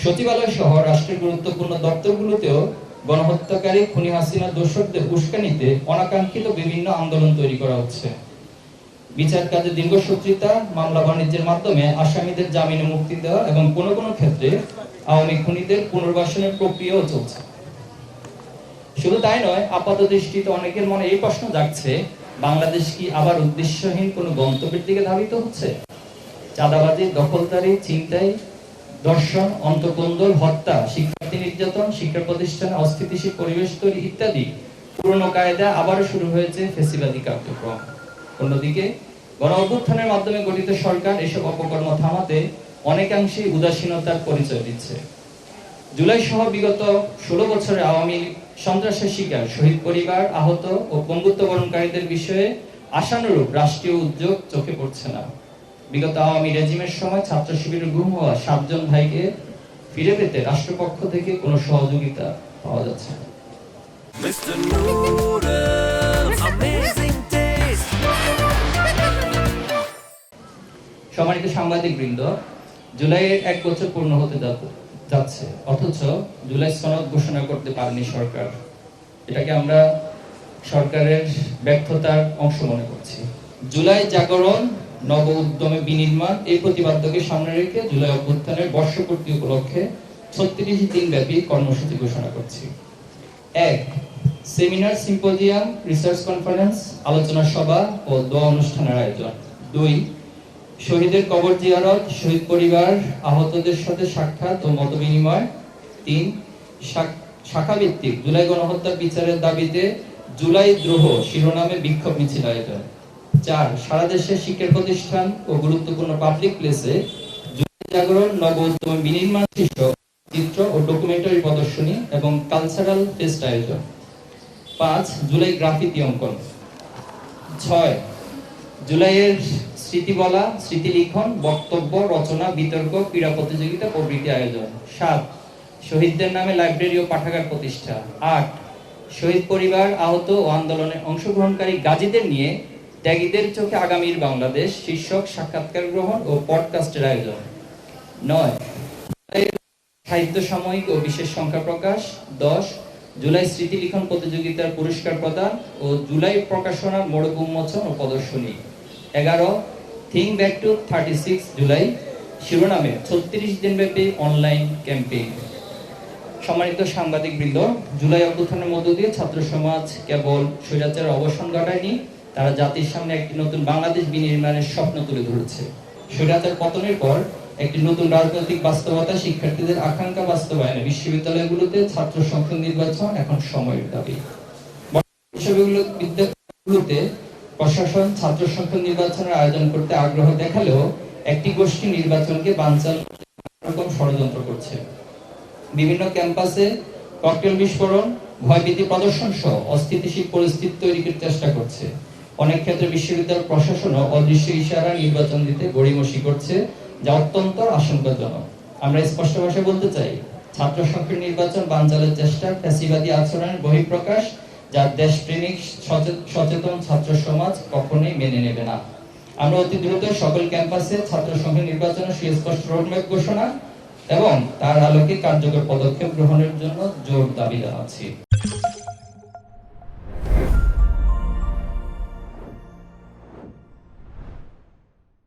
সচিবালয় সহ রাষ্ট্রের গুরুত্বপূর্ণ দপ্তরগুলোতেও গণহত্যাকারী খুনি হাসিনা দোসরদের উস্কানিতে অনাকাঙ্ক্ষিত বিভিন্ন আন্দোলন তৈরি করা হচ্ছে। বিচার কাজে দীর্ঘসূত্রিতা, মামলা বাণিজ্যের মাধ্যমে আসামিদের জামিনে মুক্তি দেওয়া এবং কোনো কোনো ক্ষেত্রে আওয়ামী খুনিদের পুনর্বাসনের প্রক্রিয়াও চলছে। শুধু তাই নয়, আপাত দৃষ্টিতে অনেকের মনে এই প্রশ্ন জাগছে, বাংলাদেশ কি আবার উদ্দেশ্যহীন কোনো গন্তব্যের দিকে ধাবিত হচ্ছে? চাঁদাবাজি, দখলদারি, ছিনতাই, ধর্ষণ, অন্তর্কোন্দল, হত্যা, শিক্ষার্থী নির্যাতন, শিক্ষা প্রতিষ্ঠানে অস্থিতিশীল পরিবেশ তৈরি ইত্যাদি পুরনো কায়দা আবারও শুরু হয়েছে ফ্যাসিবাদী কার্যক্রম। অন্যদিকে গণ অভ্যুত্থানের মাধ্যমে গঠিত সরকার এসব অপকর্ম থামাতে অনেকাংশেই উদাসীনতার পরিচয় দিচ্ছে। জুলাই সহ বিগত 16 বছরে আওয়ামী সন্ত্রাসের শিকার শহীদ পরিবার, আহত ও পঙ্গুত্ব বরণকারীদের বিষয়ে আশানুরূপ রাষ্ট্রীয় উদ্যোগ চোখে পড়ছে না। বিগত আওয়ামী রেজিমের সময় ছাত্র শিবিরে গুম হওয়া 7 জন ভাইকে ফিরে পেতে রাষ্ট্রপক্ষ থেকে কোনো সহযোগিতা পাওয়া যাচ্ছে না। সম্মানিত সাংবাদিকবৃন্দ, জুলাইয়ের 1 বছর পূর্ণ হতে যাচ্ছে, অথচ জুলাই সনদ ঘোষণা করতে পারেনি সরকার। এটাকে আমরা সরকারের ব্যর্থতার অংশ মনে করছি। জুলাই জাগরণ, নব উদ্যমে বিনির্মাণ এই প্রতিপাদ্যকে সামনে রেখে জুলাই অভ্যুত্থানের বর্ষপূর্তি উপলক্ষে 36 দিন ব্যাপী কর্মসূচি ঘোষণা করছি। 1. সেমিনার, সিম্পোজিয়াম, রিসার্চ কনফারেন্স, আলোচনা সভা ও দোয়া অনুষ্ঠানের আয়োজন। 2. শহীদের কবর জিয়ারত, শহীদ পরিবার, আহতদের সাথে সাক্ষাৎ ও মত বিনিময়। 3. শাখা ভিত্তিক জুলাই গণহত্যার বিচারের দাবিতে জুলাই দ্রোহ শিরোনামে বিক্ষোভ মিছিল আয়োজন। 4. সারা দেশে শিক্ষা প্রতিষ্ঠান ও গুরুত্বপূর্ণ পাবলিক প্লেসে জুলাই জাগরণ, নব উদ্যমে বিনির্মাণ শীর্ষক চিত্র ও ডকুমেন্টারি প্রদর্শনী এবং কালচারাল ফেস্ট আয়োজন। 5. জুলাই গ্রাফিতি অঙ্কন। 6. জুলাইয়ের স্মৃতি বলা, স্মৃতি লিখন, বক্তব্য রচনা, বিতর্ক, ক্রীড়া প্রতিযোগিতা প্রভৃতি আয়োজন। 7. শহীদদের নামে লাইব্রেরি ও পাঠাগার প্রতিষ্ঠা। 8. শহীদ পরিবার, আহত ও আন্দোলনে অংশগ্রহণকারী গাজীদের নিয়ে ত্যাগীদের চোখে আগামীর বাংলাদেশ শীর্ষক সাক্ষাৎকার গ্রহণ ও পডকাস্টের আয়োজন। 9. সাহিত্য সাময়িক ও বিশেষ সংখ্যা প্রকাশ। 10. জুলাই স্মৃতি লিখন প্রতিযোগিতার পুরস্কার প্রদান ও জুলাই প্রকাশনার মোড়ক উন্মোচন ও প্রদর্শনী। 11. থিঙ্ক ব্যাক টু 36 জুলাই শিরোনামে 36 দিনব্যাপী অনলাইন ক্যাম্পেইন। সম্মানিত সাংবাদিকবৃন্দ, জুলাই অভ্যুত্থানের মধ্য দিয়ে ছাত্র সমাজ কেবল স্বৈরাচারের অবসান ঘটায়নি, তারা জাতির সামনে একটি নতুন বাংলাদেশ বিনির্মাণের স্বপ্ন তুলে ধরেছে। স্বৈরাচার পতনের পর একটি নতুন রাজনৈতিক বাস্তবতা, শিক্ষার্থীদের আকাঙ্ক্ষা বাস্তবায়নে বিশ্ববিদ্যালয়গুলোতে ছাত্র সংসদ নির্বাচন এখন সময়ের দাবি। বিশ্ববিদ্যালয়গুলোতে প্রশাসন ছাত্র সংসদ নির্বাচনের আয়োজন করতে আগ্রহ দেখালেও একটি গোষ্ঠী নির্বাচনকে বানচাল রকম ষড়যন্ত্র করছে। বিভিন্ন ক্যাম্পাসে ককটেল বিস্ফোরণ, ভয়ভীতি প্রদর্শন সহ অস্থিতিশীল পরিস্থিতি তৈরির চেষ্টা করছে। অনেক ক্ষেত্রে বিশ্ববিদ্যালয় প্রশাসনও অদৃশ্য ইশারা নির্বাচন দিতে গড়িমসি করছে, যা অত্যন্ত আশঙ্কাজনক। আমরা স্পষ্ট ভাষায় বলতে চাই, ছাত্র সংসদ নির্বাচন বানচালের চেষ্টা ফ্যাসিবাদী আচরণের বহিঃপ্রকাশ, যা দেশপ্রেমিক সচেতন ছাত্র সমাজ কখনোই মেনে নেবে না। আমরা অতি দ্রুত সকল ক্যাম্পাসে ছাত্র সংসদ নির্বাচনের সুস্পষ্ট রোডম্যাপ ঘোষণা এবং তার আলোকে কার্যকর পদক্ষেপ গ্রহণের জন্য জোর দাবি জানাচ্ছি।